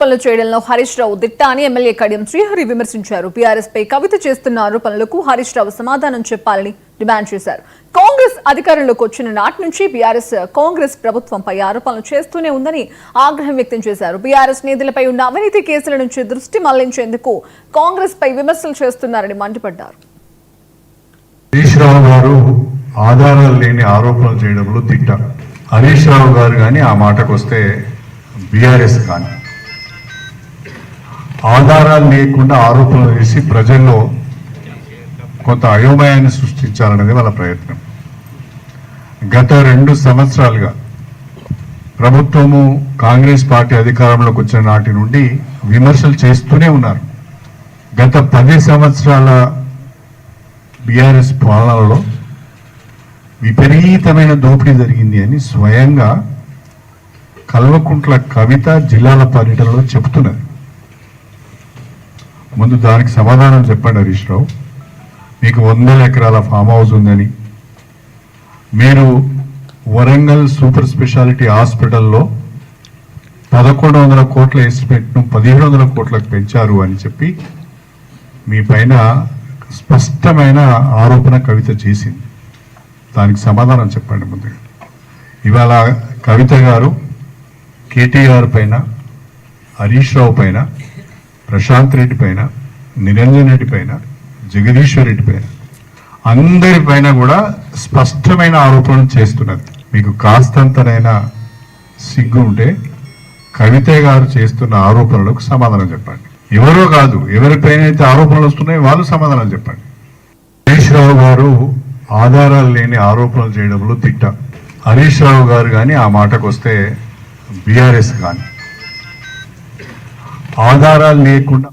పనులు చేయడంలో హరీష్ రావు దిట్ట అని ఎమ్మెల్యే కడియం శ్రీహరి విమర్శించారు. బీఆర్ఎస్ పై కవిత చేస్తున్న ఆరోపణలకు హరీష్ రావు సమాధానం చెప్పాలని డిమాండ్ చేశారు. కాంగ్రెస్ అధికారంలోకి వచ్చిన నాటి నుంచి బీఆర్ఎస్ కాంగ్రెస్ ప్రభుత్వంపై ఆరోపణలు చేస్తూనే ఉందని ఆగ్రహం వ్యక్తం చేశారు. బీఆర్ఎస్ నేతలపై ఉన్న అవినీతి కేసుల నుంచి దృష్టి మళ్లించేందుకు కాంగ్రెస్ పై విమర్శలు చేస్తున్నారని మండిపడ్డారు. హరీష్ రావు గారు ఆధారాలు లేని ఆరోపణలు చేయడంలో దిట్ట. హరీష్ రావు గారు కానీ ఆ మాటకు వస్తే బీఆర్ఎస్ కానీ ఆధారాలు లేకుండా ఆరోపణలు చేసి ప్రజల్లో కొంత అయోమయాన్ని సృష్టించాలనేది వాళ్ళ ప్రయత్నం. గత 2 సంవత్సరాలుగా ప్రభుత్వము కాంగ్రెస్ పార్టీ అధికారంలోకి వచ్చిన నాటి నుండి విమర్శలు చేస్తూనే ఉన్నారు. గత 10 సంవత్సరాల బీఆర్ఎస్ పాలనలో విపరీతమైన దోపిడీ జరిగింది అని స్వయంగా కల్వకుంట్ల కవిత జిల్లాల పర్యటనలో చెబుతున్నది. ముందు దానికి సమాధానం చెప్పండి హరీష్ రావు. మీకు 100 ఎకరాల ఫామ్ హౌస్ ఉందని, మీరు వరంగల్ సూపర్ స్పెషాలిటీ హాస్పిటల్లో 1100 కోట్ల ఎస్టిమేట్ను 1700 కోట్లకు పెంచారు అని చెప్పి మీ పైన స్పష్టమైన ఆరోపణ కవిత చేసింది. దానికి సమాధానం చెప్పండి ముందుగా. ఇవాళ కవిత గారు కేటీఆర్ పైన, హరీష్ రావు పైన, ప్రశాంత్ రెడ్డి పైన, నిరంజన్ రెడ్డి పైన, జగదీశ్వర్ రెడ్డి పైన, అందరి పైన కూడా స్పష్టమైన ఆరోపణలు చేస్తున్నది. మీకు కాస్తంతనైనా సిగ్గు ఉంటే కవిత గారు చేస్తున్న ఆరోపణలకు సమాధానం చెప్పండి. ఎవరో కాదు, ఎవరిపైన అయితే ఆరోపణలు వస్తున్నాయో వాళ్ళు సమాధానం చెప్పండి. హరీష్ రావు గారు ఆధారాలు లేని ఆరోపణలు చేయడంలో దిట్ట. హరీష్ రావు గారు కానీ ఆ మాటకు వస్తే బీఆర్ఎస్ కానీ ఆధారాలు లేకుండా